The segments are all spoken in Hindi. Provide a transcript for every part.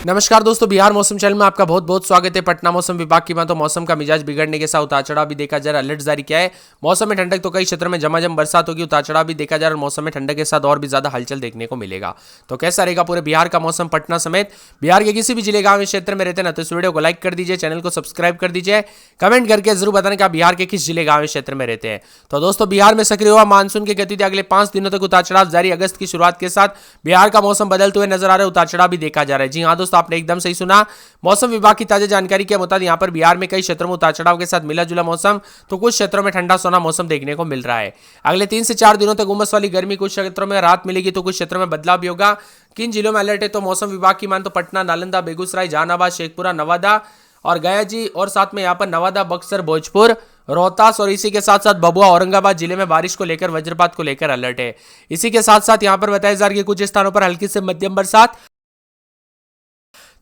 नमस्कार दोस्तों, बिहार मौसम चैनल में आपका बहुत बहुत स्वागत है। पटना मौसम विभाग की बात तो मौसम का मिजाज बिगड़ने के साथ उतार चढ़ाव भी देखा जा रहा है। अलर्ट जारी किया है। मौसम में ठंडक तो कई क्षेत्रों में झमाझम बरसात होगी, उतार चढ़ाव भी देखा जा रहा है। मौसम में ठंडक के साथ और भी ज्यादा हलचल देखने को मिलेगा। तो कैसा रहेगा पूरे बिहार का मौसम, पटना समेत बिहार के किसी भी जिले गांव क्षेत्र में रहते ना तो इस वीडियो को लाइक कर दीजिए, चैनल को सब्सक्राइब कर दीजिए, कमेंट करके जरूर बताने का बिहार के किस जिले गांव क्षेत्र में रहते हैं। तो दोस्तों, बिहार में सक्रिय हुआ मानसून की गतिविधि अगले 5 दिनों तक उतार चढ़ाव जारी। अगस्त की शुरुआत के साथ बिहार का मौसम बदलते हुए नजर आ रहा है, उतार चढ़ाव भी देखा जा रहा है। जी हाँ दोस्तों, आपने एकदम सही सुना। मौसम विभाग की ताजा जानकारी के मुताबिक यहां पर बिहार में कई क्षेत्रों में उतार चढ़ाव के साथ मिला जुला मौसम, तो कुछ क्षेत्रों में ठंडा सोना मौसम देखने को मिल रहा है। अगले 3 से 4 दिनों तक उमस वाली गर्मी, कुछ क्षेत्रों में राहत मिलेगी तो कुछ क्षेत्रों में बदलाव भी होगा। किन जिलों में अलर्ट है तो मौसम विभाग की मान तो पटना, नालंदा, बेगूसराय, जहानाबाद, शेखपुरा, नवादा और गया जी, और साथ में यहाँ पर नवादा, बक्सर, भोजपुर, रोहतास और इसी के साथ साथ भभुआ, औरंगाबाद जिले में बारिश को लेकर, वज्रपात को लेकर अलर्ट है। इसी के साथ साथ यहाँ पर बताया जा रहा है कि कुछ स्थानों पर हल्की से मध्यम बरसात,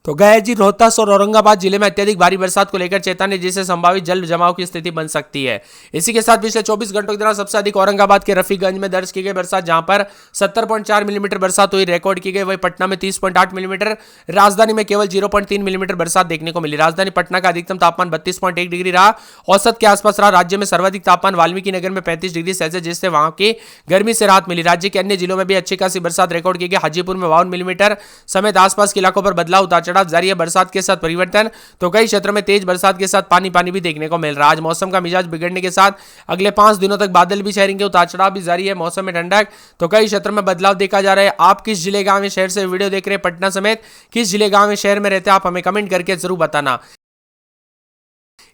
तो गया जी, रोहतास और औरंगाबाद जिले में अत्यधिक भारी बरसात को लेकर चेतावनी, जिससे संभावित जल जमाव की स्थिति बन सकती है। इसी के साथ पिछले 24 घंटों के दौरान सबसे अधिक औरंगाबाद के रफीगंज में दर्ज की गई बरसात, जहां पर 70.4 मिलीमीटर बरसात हुई, रिकॉर्ड की गई। वही पटना में 30.8 मिलीमीटर, राजधानी में केवल 0.3 मिलीमीटर बरसात देखने को मिली। राजधानी पटना का अधिकतम तापमान 32.1 डिग्री रहा, औसत के आसपास रहा। राज्य में सर्वाधिक तापमान वाल्मीकि नगर में 35 डिग्री सेल्सियस, जिससे वहां की गर्मी से राहत मिली। राज्य के अन्य जिलों में भी अच्छी खासी बरसात रिकॉर्ड की गई। हाजीपुर में 52 मिलीमीटर समेत आसपास के इलाकों पर बदलाव, उतार चढ़ाव जारी है। बरसात के साथ परिवर्तन, तो कई क्षेत्रों में तेज बरसात के साथ पानी पानी भी देखने को मिल रहा है। आज मौसम का मिजाज बिगड़ने के साथ अगले 5 दिनों तक बादल भी छाएंगे, उतार चढ़ाव भी जारी है। मौसम में ठंडक, तो कई क्षेत्रों में बदलाव देखा जा रहा है। आप किस जिले गांव शहर से वीडियो देख रहे हैं, पटना समेत किस जिले गांव शहर में रहते हैं, आप हमें कमेंट करके जरूर बताना।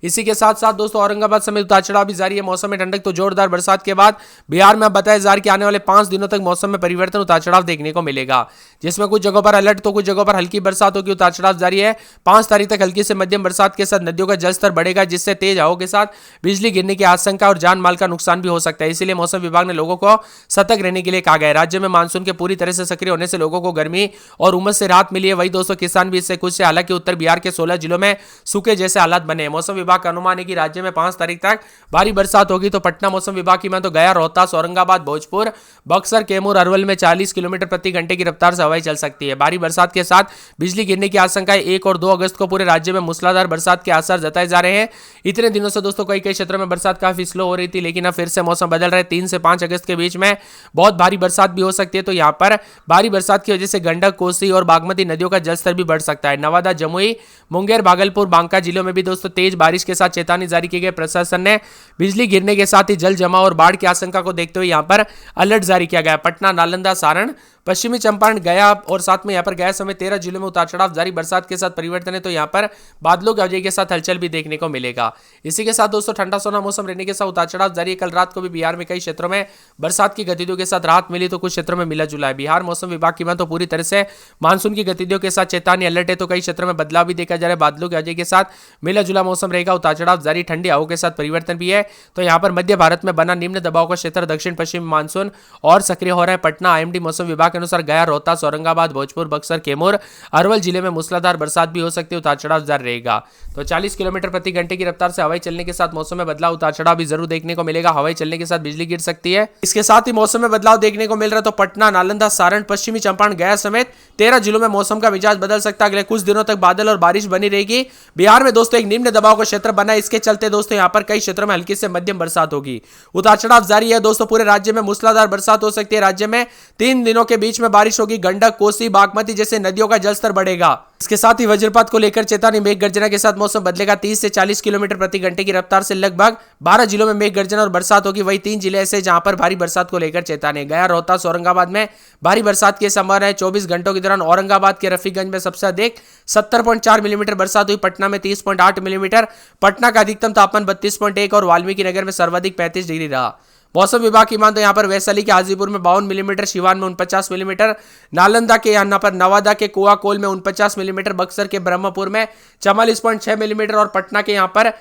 इसी के साथ साथ दोस्तों, औरंगाबाद समेत उतार चढ़ाव भी जारी है। मौसम में ठंडक, तो जोरदार बरसात के बाद बिहार में अब बताया जा रहा है कि आने वाले 5 दिनों तक मौसम में परिवर्तन, उतार चढ़ाव देखने को मिलेगा, जिसमें कुछ जगहों पर अलर्ट तो कुछ जगहों पर हल्की बरसात होगी, उतार चढ़ाव जारी है। 5 तारीख तक हल्की से मध्यम बरसात के साथ नदियों का जलस्तर बढ़ेगा, जिससे तेज हवाओं के साथ बिजली गिरने की आशंका और जान माल का नुकसान भी हो सकता है। इसीलिए मौसम विभाग ने लोगों को सतर्क रहने के लिए कहा गया है। राज्य में मानसून के पूरी तरह से सक्रिय होने से लोगों को गर्मी और उमस से राहत मिली है। वही दोस्तों, किसान भी इससे खुश है। हालांकि उत्तर बिहार के 16 जिलों में सूखे जैसे हालात बने हैं। मौसम विभाग का अनुमान है कि राज्य में 5 तारीख तक भारी बरसात होगी। तो पटना मौसम विभाग की मान तो गया, रोहतास, औरंगाबाद, भोजपुर, बक्सर, कैमूर, अरवल में 40 किलोमीटर प्रति घंटे की रफ्तार से हवाएं चल सकती है। भारी बरसात के साथ बिजली गिरने की आशंका है। 1 और 2 अगस्त को पूरे राज्य में मूसलाधार बरसात के आसार जताए जा रहे हैं। इतने दिनों से दोस्तों कई क्षेत्रों में बरसात काफी स्लो हो रही थी, लेकिन अब फिर से मौसम बदल रहा है। 3 से 5 अगस्त के बीच में बहुत भारी बरसात भी हो सकती है। तो यहाँ पर भारी बरसात की वजह से गंडक, कोसी और बागमती नदियों का जलस्तर भी बढ़ सकता है। नवादा, जमुई, मुंगेर, भागलपुर, बांका जिलों में भी दोस्तों तेज बारिश के साथ चेतावनी जारी की गई। प्रशासन ने बिजली गिरने के साथ ही जल जमाव और बाढ़ की आशंका को देखते हुए यहां पर अलर्ट जारी किया गया। पटना, नालंदा, सारण, पश्चिमी चंपारण, गया और साथ में यहां पर गया समेत 13 जिलों में उतार चढ़ाव जारी। बरसात के साथ परिवर्तन है, तो यहां पर बादलों की वजह के साथ हलचल भी देखने को मिलेगा। इसी के साथ दोस्तों, ठंडा सोना मौसम रहने के साथ उतार चढ़ाव जारी है। कल रात को भी बिहार में कई क्षेत्रों में बरसात की गतिविधियों के साथ राहत मिली, तो कुछ क्षेत्रों में मिला जुला है। बिहार मौसम विभाग की बात तो पूरी तरह से मानसून की गतिविधियों के साथ चेतावनी, अलर्ट है। तो कई क्षेत्रों में बदलाव भी देखा जा रहा है। बादलों की वजह के साथ मिला जुला मौसम रहेगा, उतार चढ़ाव जारी। ठंडी हवाओं के साथ परिवर्तन भी है। तो यहाँ पर मध्य भारत में बना निम्न दबाव का क्षेत्र दक्षिण पश्चिम मानसून और सक्रिय हो रहा है। पटना आईएमडी मौसम विभाग के अनुसार गया, रोहतास, औरंगाबाद, भोजपुर, बक्सर, कैमूर, अरवल जिले में मूसलाधार बरसात भी हो सकती है, उतार चढ़ाव जारी रहेगा। तो 40 किलोमीटर प्रति घंटे की रफ्तार से हवाई चलने के साथ मौसम में बदलाव, उतार चढ़ाव भी जरूर देखने को मिलेगा। हवाई चलने के साथ बिजली गिर सकती है। इसके साथ ही मौसम में बदलाव देखने को मिल रहा है। तो पटना, नालंदा, सारण, पश्चिमी चंपारण, गया समेत 13 जिलों में मौसम का मिजाज बदल सकता है। अगले कुछ दिनों तक बादल और बारिश बनी रहेगी। बिहार में दोस्तों एक निम्न दबाव का क्षेत्र बना है, इसके चलते दोस्तों यहाँ पर कई क्षेत्रों में हल्की से मध्यम बरसात होगी, उतार चढ़ाव जारी है। दोस्तों पूरे राज्य में मूसलाधार बरसात हो सकती है। राज्य में 3 दिनों के बीच में बारिश होगी। गंडक, कोसी, बागमती जैसे नदियों का जलस्तर बढ़ेगा। इसके साथ ही वज्रपात को लेकर चेतावनी, मेघ गर्जना के साथ मौसम बदलेगा। 30 से 40 किलोमीटर प्रति घंटे की रफ्तार से लगभग 12 जिलों में मेघ गर्जना और बरसात होगी। वही 3 जिले ऐसे जहां पर भारी बरसात को लेकर चेतावनी, गया, रोहतास, औरंगाबाद में भारी बरसात की संभावना है। 24 घंटों के दौरान औरंगाबाद के रफीगंज में सबसे अधिक 70.4 मिलीमीटर बरसात हुई। पटना में 30.8 मिलीमीटर, पटना का अधिकतम तापमान 32.1 और वाल्मीकि नगर में सर्वाधिक 35 डिग्री रहा। मौसम विभाग की मान तो यहाँ पर वैशाली के हाजीपुर में 52 मिलीमीटर, सिवान में 49 मिलीमीटर, नालंदा के यहाँ पर नवादा के कुआकोल में 49 मिलीमीटर, बक्सर के ब्रह्मपुर में 44.6 मिलीमीटर और पटना के यहाँ पर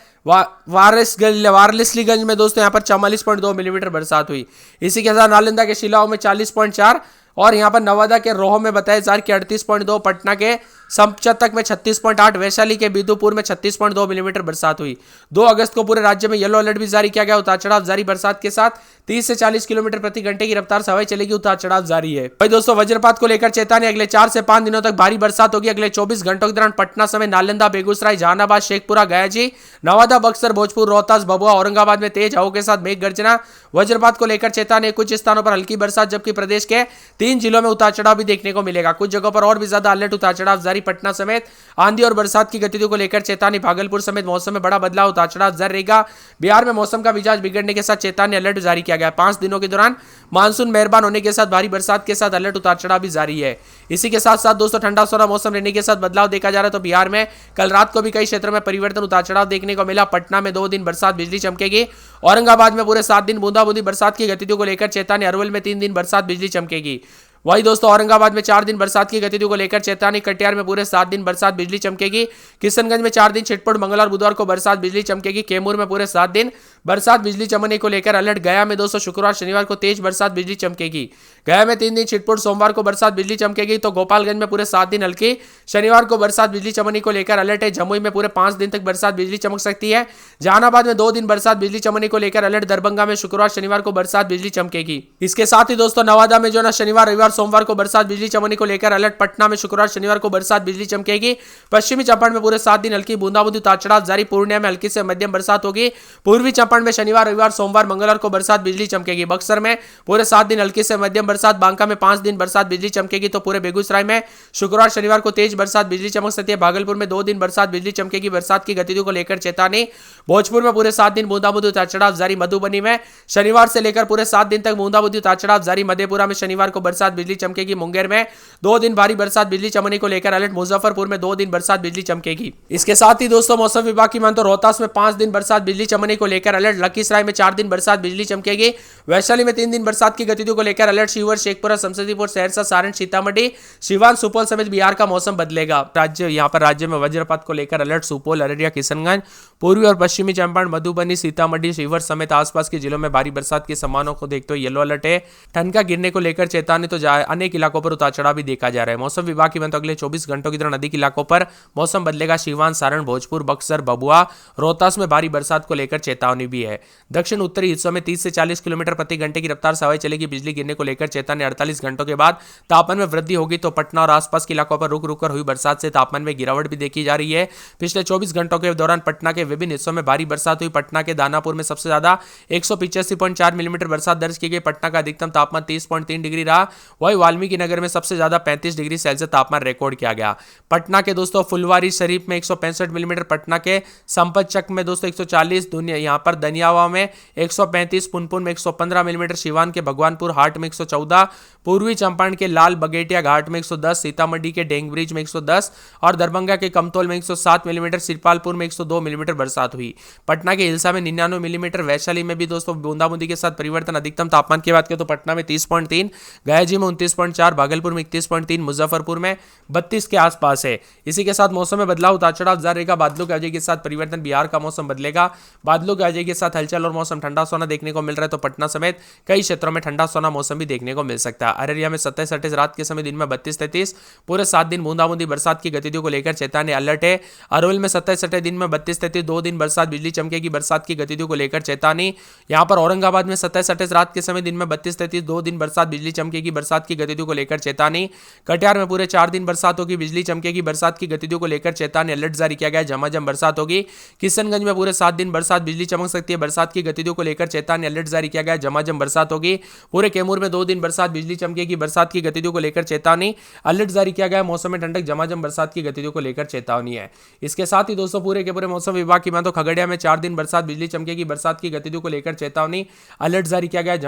वारलिसलीगंज में दोस्तों यहाँ पर 44.2 मिलीमीटर बरसात हुई। इसी के साथ नालंदा के शिलाओं में 40.4 और यहाँ पर नवादा के रोह में बताया जा रहा है कि 38.2, पटना के समचतक में 36.8, वैशाली के बिदुपुर में 36.2 मिलीमीटर बरसात हुई। 2 अगस्त को पूरे राज्य में येलो अलर्ट भी जारी किया गया। उतार चढ़ाव जारी बरसात के साथ 30 से 40 किलोमीटर प्रति घंटे की रफ्तार से हवाएं चलेगी। उतार चढ़ाव जारी है। भाई दोस्तों, वज्रपात को लेकर चेतावनी, अगले 4 से 5 दिनों तक भारी बरसात होगी। अगले 24 घंटों के दौरान पटना समेत नालंदा, बेगूसराय, जहानाबाद, शेखपुरा, गयाजी, नवादा, बक्सर, भोजपुर, रोहतास, भभुआ, औरंगाबाद में तेज हवाओं के साथ मेघ गर्जना। वज्रपात को लेकर चेतावनी, कुछ स्थानों पर हल्की बरसात, जबकि प्रदेश के 3 जिलों में उतार चढ़ाव भी देखने को मिलेगा। कुछ जगहों पर और भी ज्यादा अलर्ट, उतार चढ़ाव जारी। पटना समेत आंधी और बरसात की गतिविधियों को लेकर चेतावनी, भागलपुर समेत मौसम में बड़ा बदलाव, उतार चढ़ाव जारी रहेगा। बिहार में मौसम का मिजाज बिगड़ने के साथ चेतावनी अलर्ट जारी किया गया। 5 दिनों के दौरान मानसून मेहरबान होने के साथ भारी बरसात के साथ अलर्ट, उतार चढ़ाव भी जारी है। इसी के साथ साथ दोस्तों ठंडा सोना मौसम रहने के साथ बदलाव देखा जा रहा है। तो बिहार में कल रात को भी कई क्षेत्रों में परिवर्तन, उतार चढ़ाव देखने को मिला। पटना में 2 दिन बरसात, बिजली चमकेगी। औरंगाबाद में पूरे 7 दिन बूंदाबूंदी बरसात की गतिविधियों को लेकर चेतावनी। अरवल में 3 दिन बरसात, बिजली चमकेगी। वही दोस्तों औरंगाबाद में 4 दिन बरसात की गतिविधियों को लेकर चेतावनी। कटिहार में पूरे 7 दिन बरसात, बिजली चमकेगी। किशनगंज में 4 दिन छिटपुट, मंगलवार बुधवार को बरसात, बिजली चमकेगी। कैमूर में पूरे 7 दिन बरसात, बिजली चमकने को लेकर अलर्ट। गया में दोस्तों शुक्रवार शनिवार को तेज बरसात, बिजली चमकेगी। गया में 3 दिन छिटपुट, सोमवार को बरसात, बिजली चमकेगी। तो गोपालगंज में पूरे 7 दिन हल्की, शनिवार को बरसात, बिजली चमकने को लेकर अलर्ट है। जमुई में पूरे 5 दिन तक बरसात, बिजली चमक सकती है। जहानाबाद में 2 दिन बरसात, बिजली चमकने को लेकर अलर्ट। दरभंगा में शुक्रवार शनिवार को बरसात, बिजली चमकेगी। इसके साथ ही दोस्तों नवादा में जो ना शनिवार रविवार सोमवार को बरसात, बिजली चमकने को लेकर अलर्ट। पटना में शुक्रवार शनिवार को बरसात, बिजली चमकेगी। पश्चिमी चंपारण में पूरे 7 दिन हल्की बूंदाबूंदी, उतार चढ़ाव जारी। पूर्णिया में हल्की से मध्यम बरसात होगी। पूर्वी चंपारण में शनिवार रविवार सोमवार मंगलवार को बरसात, बिजली चमकेगी। बक्सर में पूरे 7 दिन हल्की से मध्यम बरसात। बांका में 5 दिन बरसात, बिजली चमकेगी। तो पूरे बेगूसराय में शुक्रवार शनिवार को तेज बरसात, बिजली चमक सकती है। भागलपुर में 2 दिन बरसात, बिजली चमकेगी। बरसात की गतिविधियों को लेकर चेतावनी। भोजपुर में पूरे 7 दिन बूंदाबूंदी, उतार चढ़ाव जारी। मधुबनी में शनिवार से लेकर पूरे 7 दिन तक बूंदाबूंदी, उतार चढ़ाव जारी। मधेपुरा में शनिवार को बरसात, बिजली चमकेगी। मुंगेर में 2 दिन भारी बरसात, बिजली चमकने को लेकर अलर्ट। मुजफ्फरपुर में 2 दिन बरसात, बिजली चमकेगी। इसके साथ ही दोस्तों मौसम विभाग की माने तो रोहतास में 5 दिन बरसात, बिजली चमकने को लेकर अलर्ट। लखीसराय में 4 दिन बरसात, बिजली चमकेगी। वैशाली में 3 दिन बरसात की गतिविधियों को लेकर अलर्ट। शिवहर, शेखपुरा, समस्तीपुर, सहरसा, सारण, सीतामढ़ी, सिवान, सुपौल समेत बिहार का मौसम बदलेगा। राज्य में वज्रपात को लेकर अलर्ट। सुपौल, अररिया, किशनगंज, पूर्वी और पश्चिमी चंपारण, मधुबनी, सीतामढ़ी, शिवहर समेत आसपास के जिलों में भारी बरसात की संभावनाओं को देखते हुए येलो अलर्ट है। ठंड गिरने को लेकर चेतावनी। तो अनेक इलाकों पर उतार चढ़ाव भी देखा जा रहा है। मौसम विभाग की अगले 24 घंटों के दौरान अधिक इलाकों पर मौसम बदलेगा। सीवान, सारण, भोजपुर, बक्सर, भभुआ, रोहतास में भारी बरसात को लेकर चेतावनी भी है। दक्षिण उत्तरी हिस्सों में 30 से 40 किलोमीटर प्रति घंटे की रफ्तार से हवाएं चलेगी। बिजली गिरने को लेकर चेतावनी। 48 घंटों के बाद तापमान में वृद्धि होगी। तो पटना और आसपास के इलाकों पर रुक रुक कर हुई बरसात से तापमान में गिरावट भी देखी जा रही है। पिछले 24 घंटों के दौरान पटना के विभिन्न हिस्सों में भारी बरसात हुई। पटना के दानापुर में सबसे ज्यादा 185.4 मिलीमीटर बरसात दर्ज की गई। पटना का अधिकतम तापमान 30.3 डिग्री रहा। वही वाल्मीकि नगर में सबसे ज्यादा 35 डिग्री सेल्सियस तापमान रिकॉर्ड किया गया। पटना के दोस्तों फुलवारी शरीफ में 165 मिलीमीटर, पटना के संपतचक में दोस्तों 140, यहाँ पर दनियावा में 135, पुनपुन में 115 मिलीमीटर, सिवान के भगवानपुर हाट में 114, पूर्वी चंपारण के लाल बगेटिया घाट में 110, सीतामढ़ी के डेंगब्रिज में 110 और दरभंगा के कमतौल में 107 मिलीमीटर, श्रीपालपुर में 102 मिलीमीटर बरसात हुई। पटना के हिलसा में 99 मिलीमीटर। वैशाली में भी दोस्तों बूंदाबूंदी के साथ परिवर्तन। अधिकतम तापमान की बात करें तो पटना में 30.3, गयाजी में 29.4, भागलपुर में 31.3, मुजफ्फरपुर में 32 के आसपास है। इसी के साथ मौसम में बदलाव, उतार चढ़ाव जारी रहेगा। बादलों की वजह के साथ परिवर्तन, बिहार का मौसम बदलेगा। बादलों की वजह के साथ हलचल और मौसम ठंडा सोना देखने को मिल रहा है। तो पटना समेत कई क्षेत्रों में ठंडा सोना मौसम भी देखने को मिल सकता है। अररिया में 27-28, रात के समय दिन में 32-33, पूरे 7 दिन बूंदाबूंदी बरसात की गतिविधियों को लेकर चेतावनी अलर्ट है। अरवल में 27-28, दिन में 32-33, 2 दिन बरसात, बिजली चमकेगी। बरसात की गतिविधियों को लेकर चेतावनी। यहाँ पर औरंगाबाद में 27-28, रात के समय दिन में 32-33, 2 दिन बरसात, बिजली चमकेगी। बरसात की गतिविधियों को लेकर चेतावनी। कटिहार में पूरे 4 दिन बरसात होगी, बिजली चमकेगी। बरसात की गतिविधियों को लेकर चेतावनी अलर्ट जारी किया गया है। झमाझम बरसात होगी। किशनगंज में पूरे 7 दिन बरसात, बिजली चमक सकती है। बरसात की गतिविधियों को लेकर चेतावनी अलर्ट जारी किया गया है। झमाझम बरसात होगी। पूरे कैमूर में 2 दिन बरसात, बिजली चमकेगी। बरसात की गतिविधियों को लेकर चेतावनी अलर्ट जारी किया गया है। मौसम में ठंडक, झमाझम बरसात की गतिविधियों को लेकर चेतावनी है। इसके साथ ही दोस्तों पूरे के पूरे मौसम विभाग की माने तो खगड़िया में 4 दिन बरसात, बिजली चमकेगी। बरसात की गतिविधियों को लेकर चेतावनी अलर्ट जारी किया गया है।